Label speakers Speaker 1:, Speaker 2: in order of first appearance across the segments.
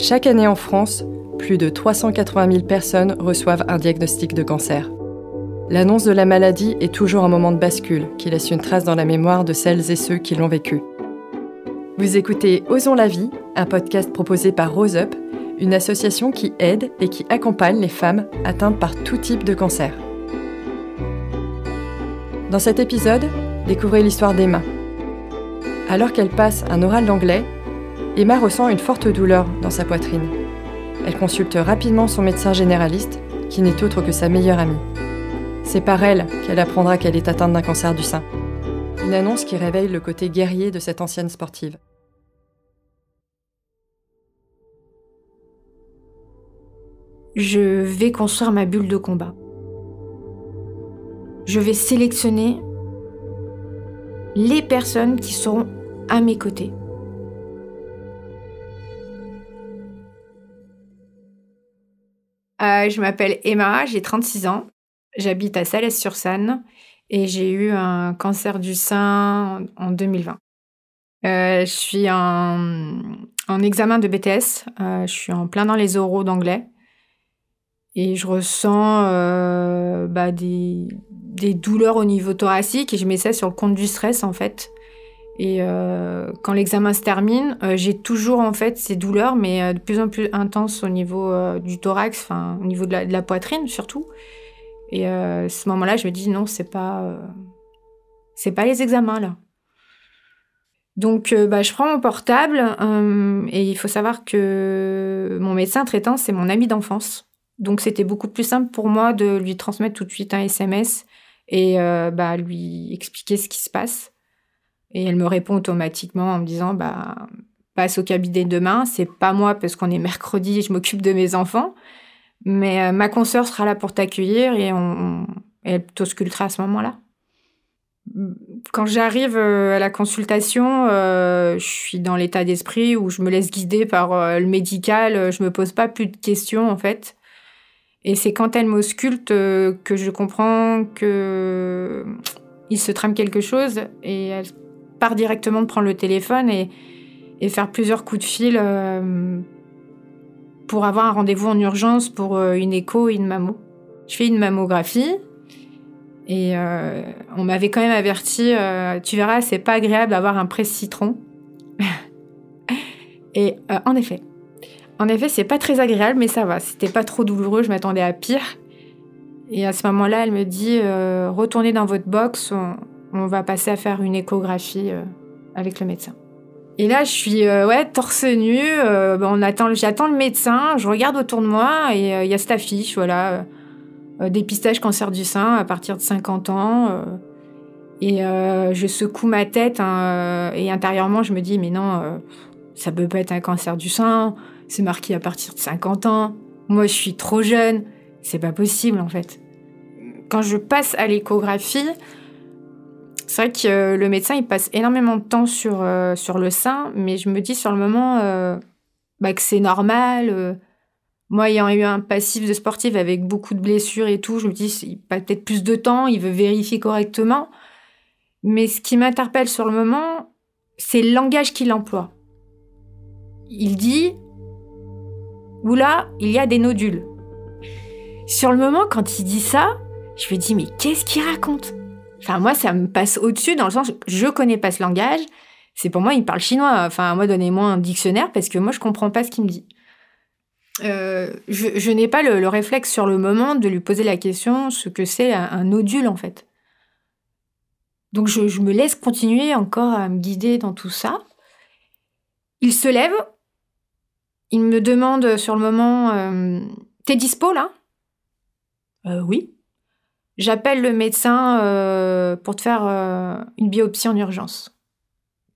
Speaker 1: Chaque année en France, plus de 380 000 personnes reçoivent un diagnostic de cancer. L'annonce de la maladie est toujours un moment de bascule qui laisse une trace dans la mémoire de celles et ceux qui l'ont vécu. Vous écoutez Osons la vie, un podcast proposé par Rose Up, une association qui aide et qui accompagne les femmes atteintes par tout type de cancer. Dans cet épisode, découvrez l'histoire d'Emma. Alors qu'elle passe un oral d'anglais, Emma ressent une forte douleur dans sa poitrine. Elle consulte rapidement son médecin généraliste, qui n'est autre que sa meilleure amie. C'est par elle qu'elle apprendra qu'elle est atteinte d'un cancer du sein. Une annonce qui réveille le côté guerrier de cette ancienne sportive.
Speaker 2: Je vais construire ma bulle de combat. Je vais sélectionner les personnes qui seront à mes côtés. Je m'appelle Emma, j'ai 36 ans, j'habite à Salles-sur-Sanne et j'ai eu un cancer du sein en 2020. Je suis en examen de BTS, je suis en plein dans les oraux d'anglais et je ressens des douleurs au niveau thoracique et je mets ça sur le compte du stress en fait. Et quand l'examen se termine, j'ai toujours en fait ces douleurs, mais de plus en plus intenses au niveau du thorax, enfin au niveau de la poitrine surtout. Et à ce moment-là, je me dis non, c'est pas les examens là. Donc je prends mon portable et il faut savoir que mon médecin traitant c'est mon ami d'enfance. Donc c'était beaucoup plus simple pour moi de lui transmettre tout de suite un SMS et lui expliquer ce qui se passe. Et elle me répond automatiquement en me disant passe au cabinet demain. C'est pas moi parce qu'on est mercredi et je m'occupe de mes enfants. Mais ma consoeur sera là pour t'accueillir et elle t'auscultera à ce moment-là. Quand j'arrive à la consultation, je suis dans l'état d'esprit où je me laisse guider par le médical. Je me pose pas plus de questions en fait. Et c'est quand elle m'ausculte que je comprends que il se trame quelque chose et elle part directement de prendre le téléphone et faire plusieurs coups de fil pour avoir un rendez-vous en urgence pour une écho et une mammo. Je fais une mammographie et on m'avait quand même averti, tu verras, c'est pas agréable d'avoir un presse-citron. Et en effet, c'est pas très agréable, mais ça va, c'était pas trop douloureux, je m'attendais à pire. Et à ce moment-là, elle me dit, retournez dans votre box, on va passer à faire une échographie avec le médecin. Et là, je suis torse nu, j'attends le médecin, je regarde autour de moi et il y a cette affiche, voilà, dépistage cancer du sein à partir de 50 ans. Et je secoue ma tête et intérieurement, je me dis, mais non, ça peut pas être un cancer du sein, c'est marqué à partir de 50 ans. Moi, je suis trop jeune, c'est pas possible en fait. Quand je passe à l'échographie, c'est vrai que le médecin, il passe énormément de temps sur le sein, mais je me dis sur le moment que c'est normal. Moi, ayant eu un passif de sportive avec beaucoup de blessures et tout, je me dis, il passe peut-être plus de temps, il veut vérifier correctement. Mais ce qui m'interpelle sur le moment, c'est le langage qu'il emploie. Il dit « Oula, il y a des nodules ». Sur le moment, quand il dit ça, je me dis « Mais qu'est-ce qu'il raconte ?» Enfin, moi, ça me passe au-dessus dans le sens où je connais pas ce langage. C'est pour moi, il parle chinois. Enfin, moi, donnez-moi un dictionnaire parce que moi, je comprends pas ce qu'il me dit. Je n'ai pas le réflexe sur le moment de lui poser la question ce que c'est un nodule, en fait. Donc, je me laisse continuer encore à me guider dans tout ça. Il se lève. Il me demande sur le moment t'es dispo, là ? Oui. J'appelle le médecin pour te faire une biopsie en urgence.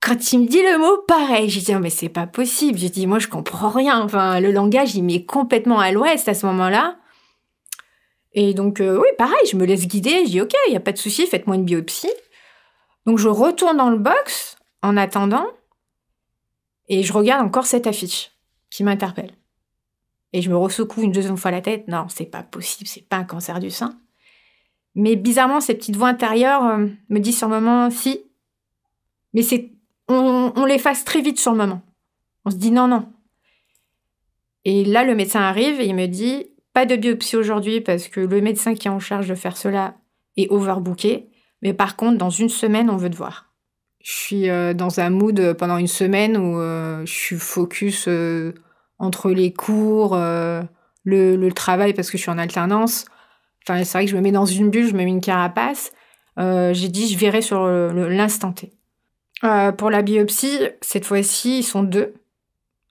Speaker 2: Quand il me dit le mot, pareil, j'ai dit, mais c'est pas possible. J'ai dit, moi, je comprends rien. Enfin, le langage, il m'est complètement à l'ouest à ce moment-là. Et donc, oui, pareil, je me laisse guider. Je dis, ok, il n'y a pas de souci, faites-moi une biopsie. Donc, je retourne dans le box en attendant et je regarde encore cette affiche qui m'interpelle. Et je me ressecoue une deuxième fois la tête. Non, c'est pas possible, c'est pas un cancer du sein. Mais bizarrement, cette petite voix intérieure me dit sur le moment, si. Mais on l'efface très vite sur le moment. On se dit non. Et là, le médecin arrive et il me dit « Pas de biopsie aujourd'hui parce que le médecin qui est en charge de faire cela est overbooké. Mais par contre, dans 1 semaine, on veut te voir. » Je suis dans un mood pendant 1 semaine où je suis focus entre les cours, le travail parce que je suis en alternance. Enfin, c'est vrai que je me mets dans une bulle, je me mets une carapace. J'ai dit je verrai sur l'instant T. Pour la biopsie, cette fois-ci, ils sont 2.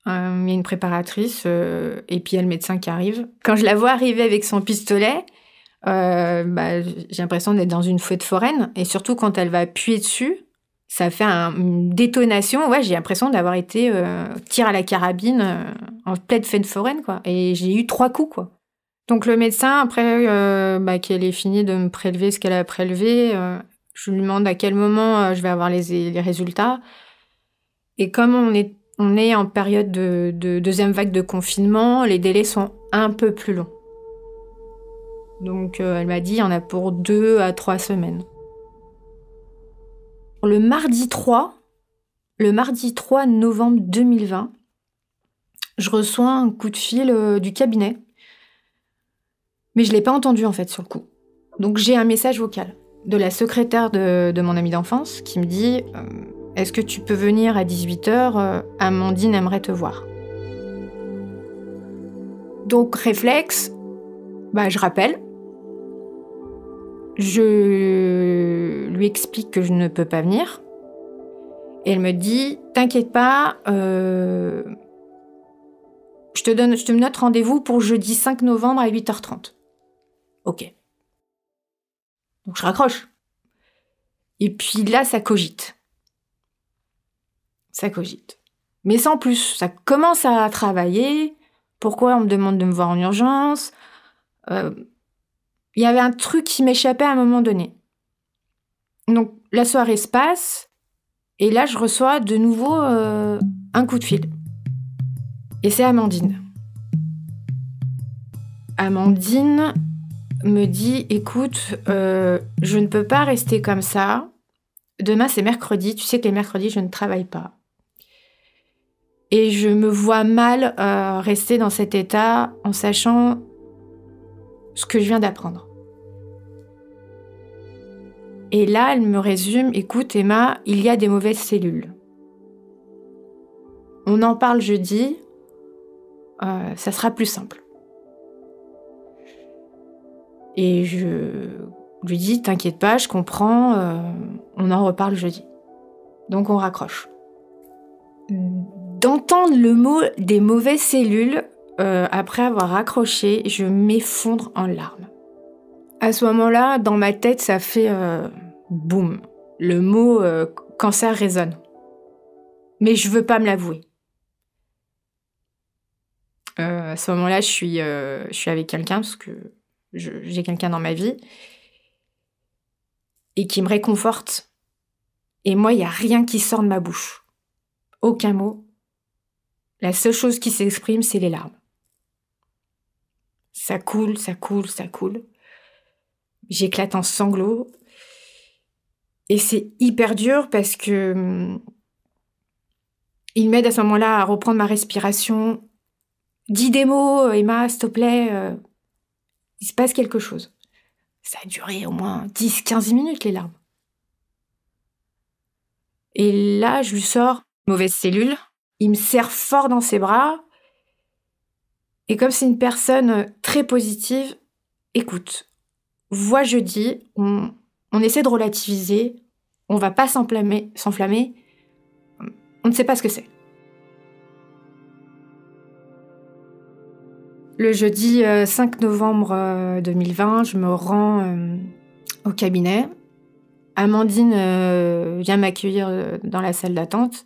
Speaker 2: Il y a une préparatrice et puis il y a le médecin qui arrive. Quand je la vois arriver avec son pistolet, j'ai l'impression d'être dans une fête foraine. Et surtout, quand elle va appuyer dessus, ça fait une détonation. Ouais, j'ai l'impression d'avoir été tir à la carabine en pleine fête foraine, quoi. Et j'ai eu 3 coups, quoi. Donc le médecin, après qu'elle ait fini de me prélever ce qu'elle a prélevé, je lui demande à quel moment je vais avoir les résultats. Et comme on est en période de deuxième vague de confinement, les délais sont un peu plus longs. Donc elle m'a dit il y en a pour 2 à 3 semaines. Le mardi 3 novembre 2020, je reçois un coup de fil du cabinet. Mais je ne l'ai pas entendu en fait sur le coup. Donc j'ai un message vocal de la secrétaire de mon amie d'enfance qui me dit est-ce que tu peux venir à 18h, Amandine aimerait te voir. Donc réflexe, je rappelle. Je lui explique que je ne peux pas venir. Et elle me dit t'inquiète pas, je te note rendez-vous pour jeudi 5 novembre à 8h30. Ok. Donc je raccroche. Et puis là, ça cogite. Mais sans plus, ça commence à travailler. Pourquoi on me demande de me voir en urgence ? Il y avait un truc qui m'échappait à un moment donné. Donc la soirée se passe. Et là, je reçois de nouveau un coup de fil. Et c'est Amandine. Amandine me dit, écoute, je ne peux pas rester comme ça. Demain, c'est mercredi. Tu sais que les mercredis, je ne travaille pas. Et je me vois mal rester dans cet état en sachant ce que je viens d'apprendre. Et là, elle me résume, écoute Emma, il y a des mauvaises cellules. On en parle jeudi, ça sera plus simple. Et je lui dis, t'inquiète pas, je comprends, on en reparle jeudi. Donc on raccroche. D'entendre le mot des mauvaises cellules, après avoir raccroché, je m'effondre en larmes. À ce moment-là, dans ma tête, ça fait boum. Le mot cancer résonne. Mais je veux pas me l'avouer. À ce moment-là, je suis avec quelqu'un parce que j'ai quelqu'un dans ma vie et qui me réconforte. Et moi, il n'y a rien qui sort de ma bouche. Aucun mot. La seule chose qui s'exprime, c'est les larmes. Ça coule. J'éclate en sanglots. Et c'est hyper dur parce que il m'aide à ce moment-là à reprendre ma respiration. Dis des mots, Emma, s'il te plaît. Il se passe quelque chose. Ça a duré au moins 10-15 minutes, les larmes. Et là, je lui sors mauvaise cellule. Il me serre fort dans ses bras. Et comme c'est une personne très positive, écoute, vois jeudi, on essaie de relativiser, on va pas s'enflammer, on ne sait pas ce que c'est. Le jeudi 5 novembre 2020, je me rends au cabinet. Amandine vient m'accueillir dans la salle d'attente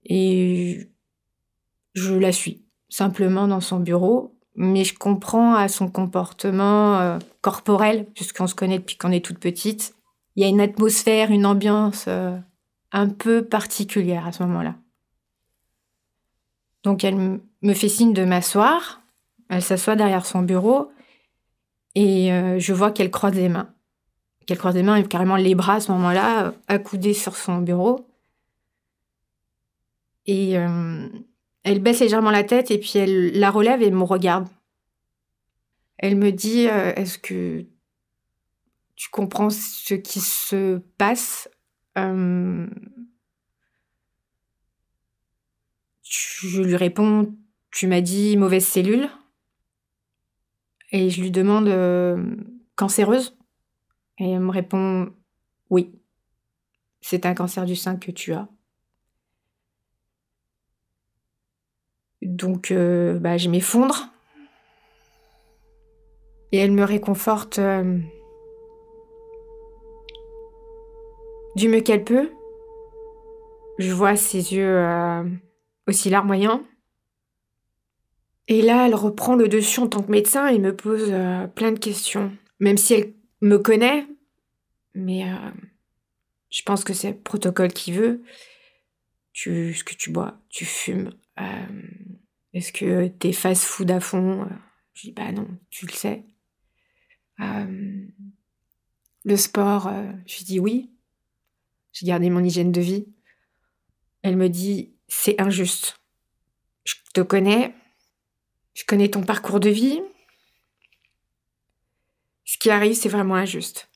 Speaker 2: et je la suis simplement dans son bureau, mais je comprends à son comportement corporel, puisqu'on se connaît depuis qu'on est toute petite. Il y a une atmosphère, une ambiance un peu particulière à ce moment-là. Donc elle me fait signe de m'asseoir, elle s'assoit derrière son bureau et je vois qu'elle croise les mains. Qu'elle croise les mains et carrément les bras à ce moment-là, accoudés sur son bureau. Et Elle baisse légèrement la tête et puis elle la relève et me regarde. Elle me dit, est-ce que tu comprends ce qui se passe? Je lui réponds, tu m'as dit mauvaise cellule. Et je lui demande, cancéreuse? Et elle me répond, oui, c'est un cancer du sein que tu as. Donc, je m'effondre. Et elle me réconforte du mieux qu'elle peut. Je vois ses yeux aussi larmoyants. Et là, elle reprend le dessus en tant que médecin et me pose plein de questions. Même si elle me connaît, mais je pense que c'est le protocole qui veut. Est-ce que tu bois? Tu fumes? Est-ce que t'es fast-food à fond? Je dis, bah non, tu le sais. Le sport, je dis oui. J'ai gardé mon hygiène de vie. Elle me dit, c'est injuste. Je te connais. Je connais ton parcours de vie. Ce qui arrive, c'est vraiment injuste.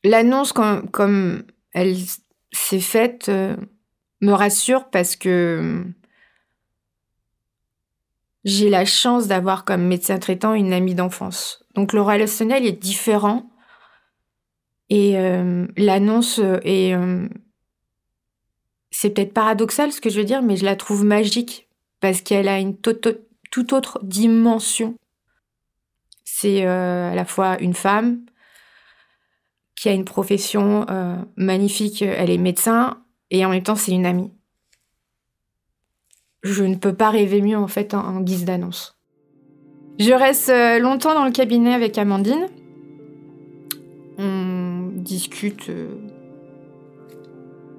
Speaker 2: L'annonce, comme elle s'est faite, me rassure parce que j'ai la chance d'avoir comme médecin traitant une amie d'enfance. Donc le relationnel est différent. Et l'annonce est... c'est peut-être paradoxal ce que je veux dire, mais je la trouve magique parce qu'elle a une toute autre dimension. C'est à la fois une femme qui a une profession magnifique, elle est médecin, et en même temps c'est une amie. Je ne peux pas rêver mieux en fait en guise d'annonce. Je reste longtemps dans le cabinet avec Amandine. On discute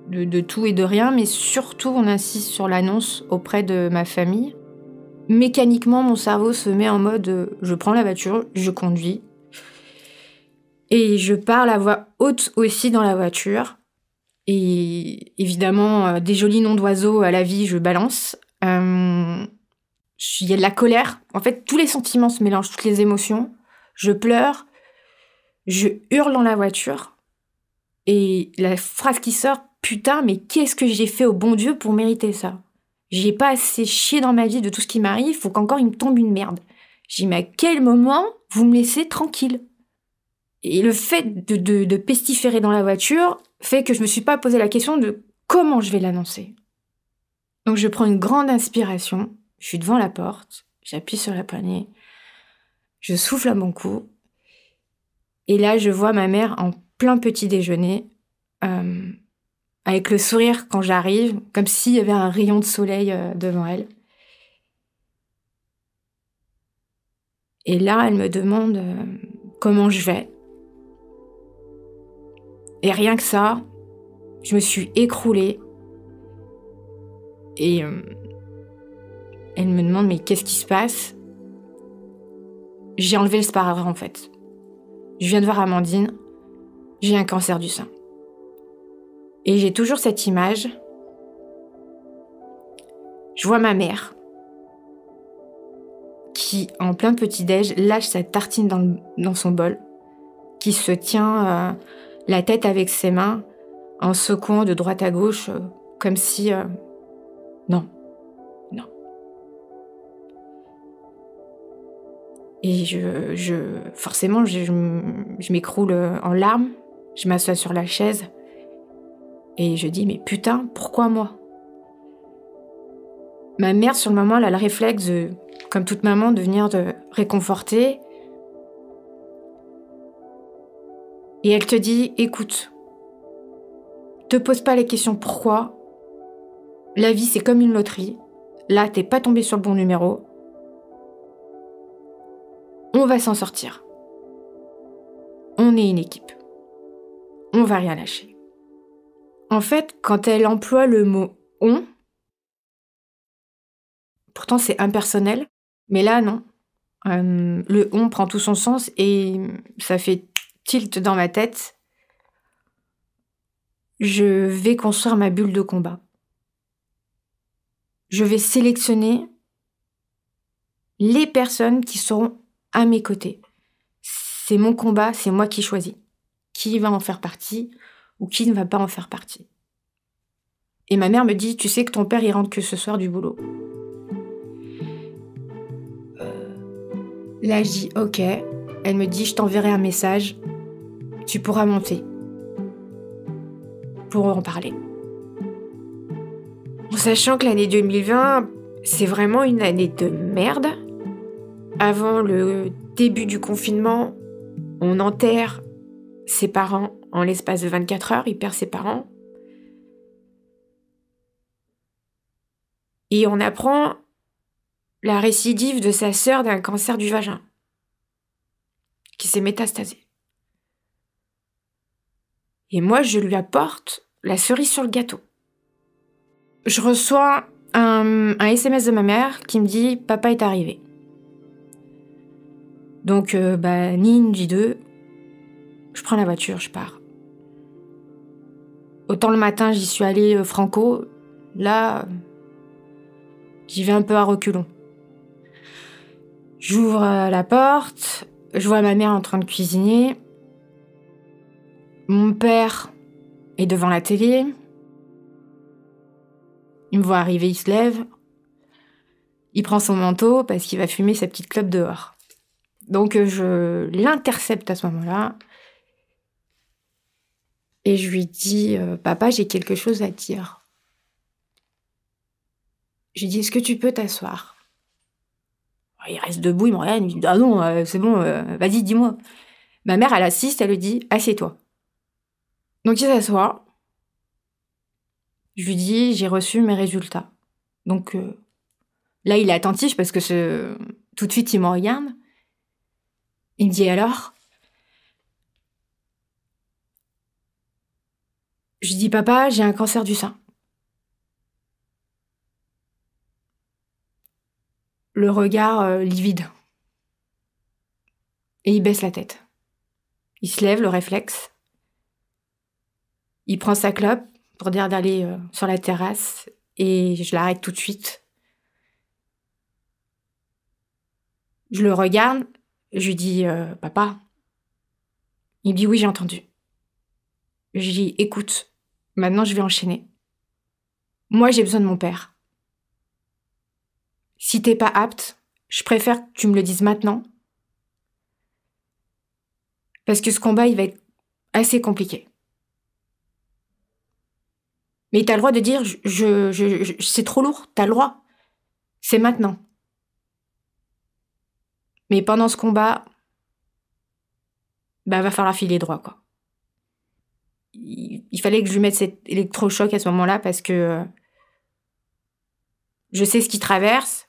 Speaker 2: de tout et de rien, mais surtout on insiste sur l'annonce auprès de ma famille. Mécaniquement, mon cerveau se met en mode je prends la voiture, je conduis. Et je parle à voix haute aussi dans la voiture. Et évidemment, des jolis noms d'oiseaux à la vie, je balance. Il y a de la colère. En fait, tous les sentiments se mélangent, toutes les émotions. Je pleure. Je hurle dans la voiture. Et la phrase qui sort, putain, mais qu'est-ce que j'ai fait au bon Dieu pour mériter ça? J'ai pas assez chié dans ma vie de tout ce qui m'arrive, faut qu'encore il me tombe une merde. J'ai dit, mais à quel moment vous me laissez tranquille? Et le fait de pestiférer dans la voiture fait que je me suis pas posé la question de comment je vais l'annoncer. Donc je prends une grande inspiration, je suis devant la porte, j'appuie sur la poignée, je souffle à mon cou, et là je vois ma mère en plein petit déjeuner, avec le sourire quand j'arrive, comme s'il y avait un rayon de soleil devant elle. Et là, elle me demande comment je vais. Et rien que ça, je me suis écroulée. Et elle me demande, mais qu'est-ce qui se passe? J'ai enlevé le sparadrap, en fait. Je viens de voir Amandine, j'ai un cancer du sein. Et j'ai toujours cette image. Je vois ma mère qui, en plein petit-déj, lâche sa tartine dans son bol, qui se tient la tête avec ses mains, en secouant de droite à gauche, comme si... non. Et forcément, je m'écroule en larmes, je m'assois sur la chaise, et je dis, mais putain, pourquoi moi? Ma mère, sur le moment, elle a le réflexe, comme toute maman, de venir te réconforter. Et elle te dit, écoute, te pose pas les questions pourquoi. La vie, c'est comme une loterie. Là, t'es pas tombé sur le bon numéro. On va s'en sortir. On est une équipe. On va rien lâcher. En fait, quand elle emploie le mot « on », pourtant c'est impersonnel, mais là, non. Le « on » prend tout son sens et ça fait tilt dans ma tête. Je vais construire ma bulle de combat. je vais sélectionner les personnes qui seront à mes côtés. C'est mon combat, c'est moi qui choisis. Qui va en faire partie ou qui ne va pas en faire partie. Et ma mère me dit, tu sais que ton père, il rentre que ce soir du boulot. Là, je dis, ok. Elle me dit, je t'enverrai un message. Tu pourras monter. Pour en parler. En sachant que l'année 2020, c'est vraiment une année de merde. Avant le début du confinement, on enterre ses parents en l'espace de 24 heures. Il perd ses parents. Et on apprend la récidive de sa sœur d'un cancer du vagin qui s'est métastasé. Et moi, je lui apporte la cerise sur le gâteau. Je reçois un SMS de ma mère qui me dit « Papa est arrivé ». Donc, ni une ni deux, je prends la voiture, je pars. Autant le matin, j'y suis allée franco. Là, j'y vais un peu à reculons. J'ouvre la porte, je vois ma mère en train de cuisiner. Mon père est devant la télé. Il me voit arriver, il se lève. Il prend son manteau parce qu'il va fumer sa petite clope dehors. Donc je l'intercepte à ce moment-là. Et je lui dis « Papa, j'ai quelque chose à te dire. » Je lui dis « Est-ce que tu peux t'asseoir ?» Il reste debout, il me regarde, il me dit « Ah non, c'est bon, vas-y, dis-moi. » Ma mère, elle assiste, elle lui dit « Assieds-toi. » Donc il s'assoit. Je lui dis « J'ai reçu mes résultats. » Donc là, il est attentif parce que tout de suite, il me regarde. Il me dit « Alors ?» Je lui dis « Papa, j'ai un cancer du sein. » Le regard livide. Et il baisse la tête. Il se lève, le réflexe. Il prend sa clope pour dire d'aller sur la terrasse et je l'arrête tout de suite. Je le regarde, je lui dis « Papa ?» Il me dit « Oui, j'ai entendu. » Je lui dis « Écoute, maintenant je vais enchaîner. Moi, j'ai besoin de mon père. Si t'es pas apte, je préfère que tu me le dises maintenant. Parce que ce combat, il va être assez compliqué. Mais t'as le droit de dire c'est trop lourd, t'as le droit. C'est maintenant. Mais pendant ce combat, va falloir filer droit, quoi. Il fallait que je lui mette cet électrochoc à ce moment-là parce que je sais ce qu'il traverse.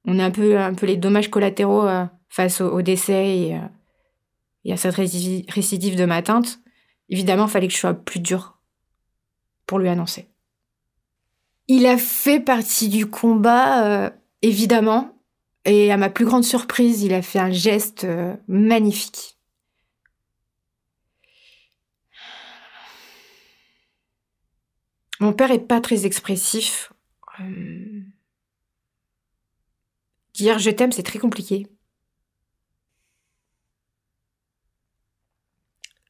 Speaker 2: On a un peu les dommages collatéraux face au décès et à cette récidive de ma tante. Évidemment, il fallait que je sois plus dure pour lui annoncer. Il a fait partie du combat, évidemment. Et à ma plus grande surprise, il a fait un geste magnifique. Mon père est pas très expressif. Dire je t'aime, c'est très compliqué.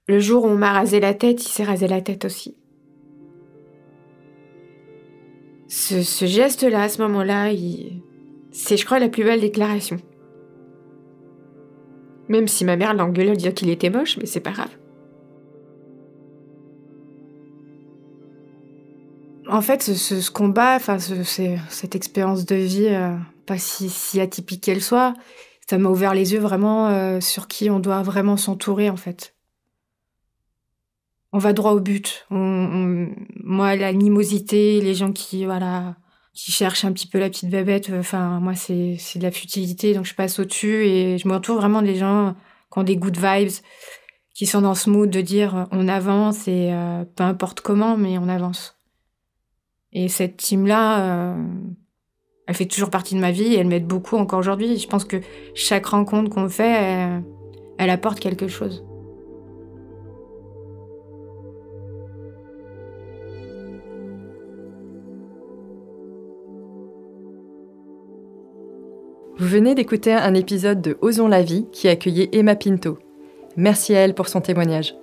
Speaker 2: Le jour où on m'a rasé la tête, il s'est rasé la tête aussi. Ce geste-là, à ce moment-là, c'est, je crois, la plus belle déclaration. Même si ma mère l'engueulait, elle disait qu'il était moche, mais c'est pas grave. En fait, ce combat, cette expérience de vie, pas si atypique qu'elle soit, ça m'a ouvert les yeux vraiment sur qui on doit vraiment s'entourer, en fait. On va droit au but. Moi, l'animosité, les gens qui cherchent un petit peu la petite bébête, moi, c'est de la futilité, donc je passe au-dessus et je me retrouve vraiment des gens qui ont des good vibes, qui sont dans ce mood de dire on avance et peu importe comment, mais on avance. Et cette team-là, elle fait toujours partie de ma vie et elle m'aide beaucoup encore aujourd'hui. Je pense que chaque rencontre qu'on fait, elle apporte quelque chose.
Speaker 1: Vous venez d'écouter un épisode de Osons la vie qui accueillait Emma Pinto. Merci à elle pour son témoignage.